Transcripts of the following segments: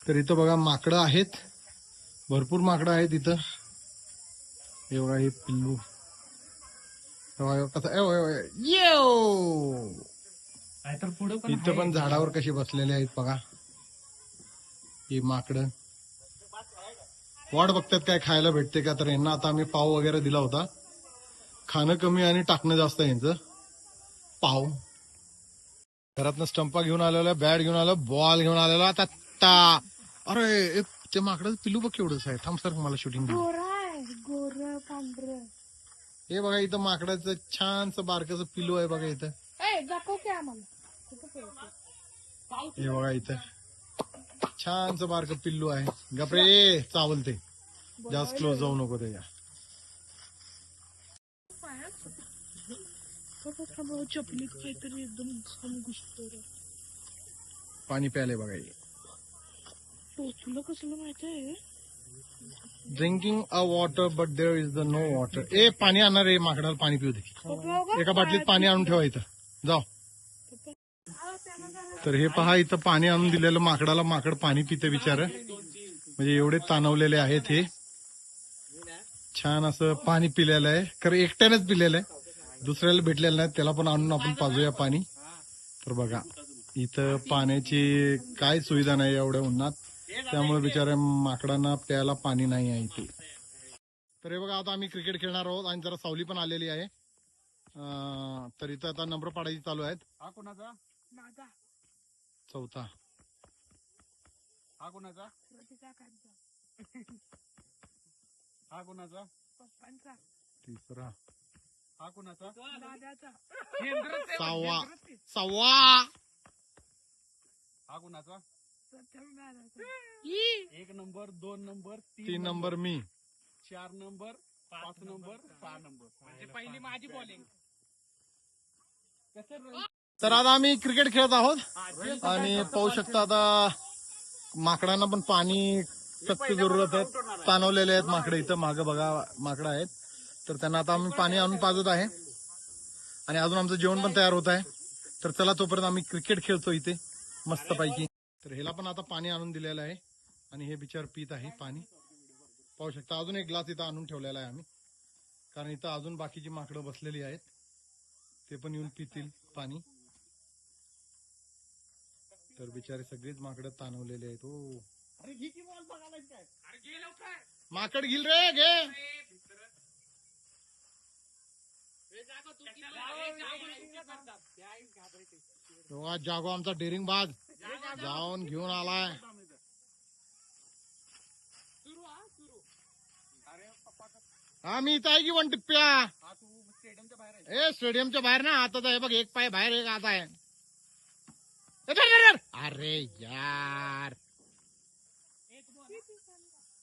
तर इथं बघा माकडं आहेत, भरपूर माकडं आहेत इथं. हे बघा हे पिल्लू कसं इथं पण झाडावर कशी बसलेले आहेत बघा ही माकडं. वाट बघतात काय खायला भेटते का. तर यांना आता आम्ही पाव वगैरे दिला होता. खाणं कमी आणि टाकणं जास्त आहे यांचं. पाव घरातनं स्टंपा घेऊन आलेला, बॅट घेऊन आलो, बॉल घेऊन आलेला. आता अरे ते माकडं पिल्लू बघ केवढंच आहे. थांब सर मला शूटिंग घेऊ. गोर पांढर हे बघा इथं माकडाचं छानसं बारकस पिल्लू आहे बघा इथं. हे बघा इथं छानसं बारकं पिल्लू आहे. गपरे चावलते, जास्त क्लोज जाऊ नको त्याच्या. चपलीत काहीतरी एकदम घाम घुसतो. पाणी प्यायले बघा. तुला कसलं माहितीये drinking a water but there is the no water. ए पाणी आणणार रे माकडाला पाणी पिऊ दे. एका बाटलीत पाणी आणून ठेवा इथं. जाओ. तर हे पहा इथं पाणी आणून दिलेलं माकडाला. माकड पाणी पिते बिचार. म्हणजे एवढे ताणवलेले आहेत हे. छान असं पाणी पिलेलं आहे. खरं एकट्यानेच पिलेलं आहे, दुसऱ्याला भेटलेलं नाही. त्याला पण आणून आपण पाजूया पाणी. तर बघा इथं पाण्याची काय सुविधा नाही एवढ्या उन्हात, त्यामुळे बिचाऱ्या माकडांना प्यायला पाणी नाही आहे इथे. तर हे बघा आता आम्ही क्रिकेट खेळणार आहोत आणि जरा सावली पण आलेली आहे. तर इथं आता नंबर पाडायची चालू आहेत. हा कोणाचा? माझा. चौथा. हा कोणाचा? हा कोणाचा? पप्पांचा. तिसरा. हा कोणाचा? दादाचा. सहावा. सहावा. हा कोणाचा? प्रथम दादाचा. 1 नंबर, 2 नंबर, 3 नंबर मी. 4 नंबर, 5 नंबर, 6 नंबर. म्हणजे पहिली माझी बॉलिंग. तर आता आम्ही क्रिकेट खेळत आहोत आणि पाहू शकता आता माकडांना पण पाणी सक्त जरूरत आहे. ताणवलेले आहेत माकडे इथं. मागं बघा माकडं आहेत. तर त्यांना आता आम्ही पाणी आणून पाजत आहे आणि अजून आमचं जेवण पण तयार होत आहे. तर चला तोपर्यंत आम्ही क्रिकेट खेळतो इथे मस्त पैकी. तर ह्याला पण आता पाणी आणून दिलेलं आहे आणि हे बिचार पित आहे पाणी. पाहू शकता अजून एक ग्लास इथं आणून ठेवलेला आहे आम्ही, कारण इथं अजून बाकीची माकडं बसलेली आहेत. ते पण येऊन पितील पाणी. तर बिचारे सगळीच माकडं ताणवलेले आहेत. हो माकड घेईल रे घे. जागो आमचा डेरिंग बाज जाऊन घेऊन आलाय. हा मी इथं आहे की वन टिप्प्या. ए स्टेडियमच्या बाहेर ना. आता हे बघ एक पाय बाहेर एक आता आहे. अरे यार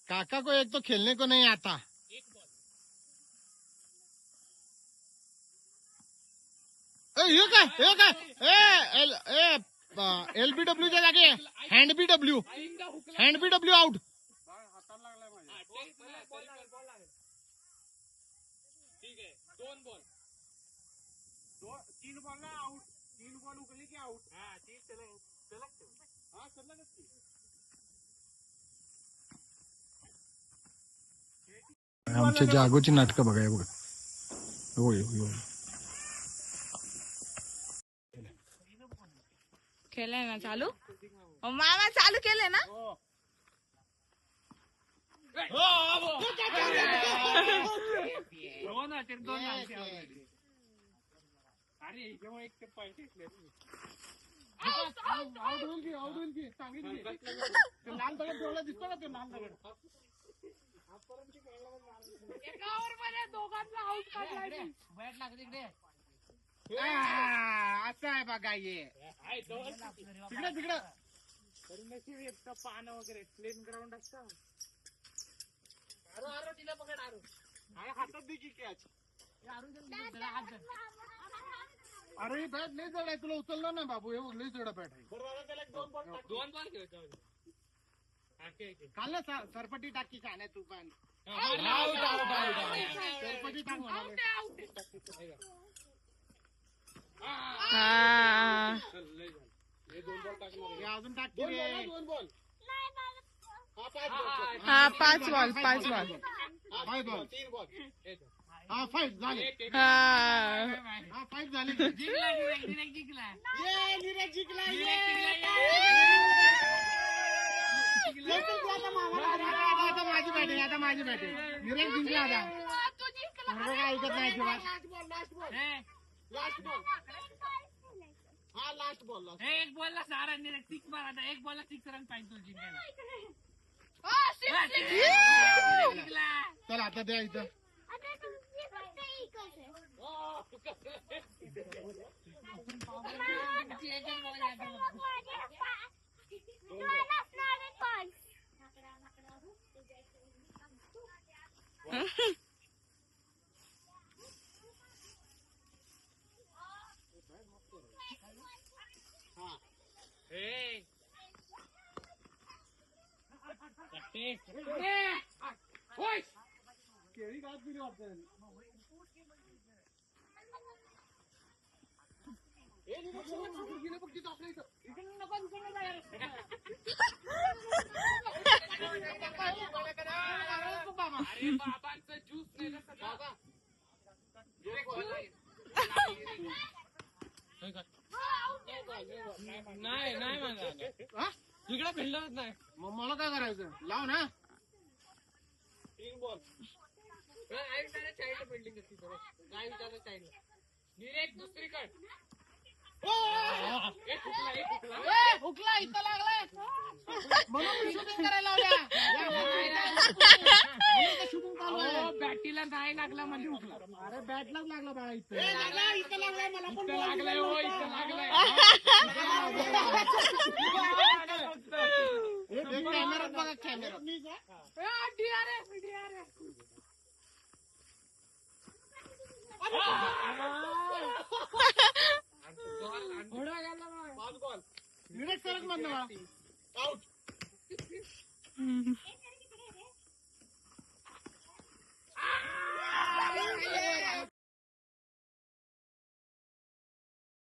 काका को एक तो खेलने को नहीं आता. हे काय LBW च्या जागे हँड BW आउट. ठीक आहे 2 बॉल 3 बॉल ना आउट. 3 बॉल उकली की आउट. हा ती हा सलगच की. आमच्या जागोची नाटकं बघा. बघा होय होय. केलंय ना चालू. मामा चालू केलंय ना. अरे जेव्हा एक ते पैसे आउट होईल की आउट होईल की सांगितली. लाल दगड ठेवला दिसतो का? ते लाल दगड एका ओव्हरमध्ये दोघांना आउट काढलाय. बॅट लागते तिकडे. असं आहे बघा हे. तिकडे तिकडे पानं वगैरे प्लेन ग्राउंड असतं. आरो तिला पकड. आरो हातात द्यायची कॅच. अरे बॅट लय जड आहे. तुला उचललं ना बाबू. हे लय जड बॅट आहे. 2 बॉल खेळतो. काल ना सरपटी टाकी छान आहे. तू पण सरपटी टाक म्हणाले. अजून टाक. 2 बॉल हा 5 बॉल 5 बॉल. 5 बॉल. हा 5 झाले. हा हा 5 झाले. जिंकला. ये नीरज जिंकला. आता माझी बॅटिंग. आता माझी बॅटिंग. नीरज जिंकला आता. मला काय ऐकत नाही अजिबात. Last ball. हा लास्ट बॉल. एक बॉलला 6 रन दिले, 6 मारा. एक बॉलला 6 रन पाहिजे तो जिंकायला. चला आता द्या इथं. केळी गात दिली वाटतं. अरे बाबांचं ज्यूस नाही नाही नाही माझा हा? तिकडे फिरलंच नाही. मग मला काय करायचं? लाव ना. दुसरीकडे हुकला इथं लागलाय म्हणून मी शूटिंग करायला लावल्या. बॅटीला नाही लागला म्हणजे उठला. अरे बॅटलाच लागला बाळा इथं. इथं लागलाय मला पण लागलाय हो, इथं लागलाय. कॅमेरात बघा कॅमेरा. सरक मधनं आउट.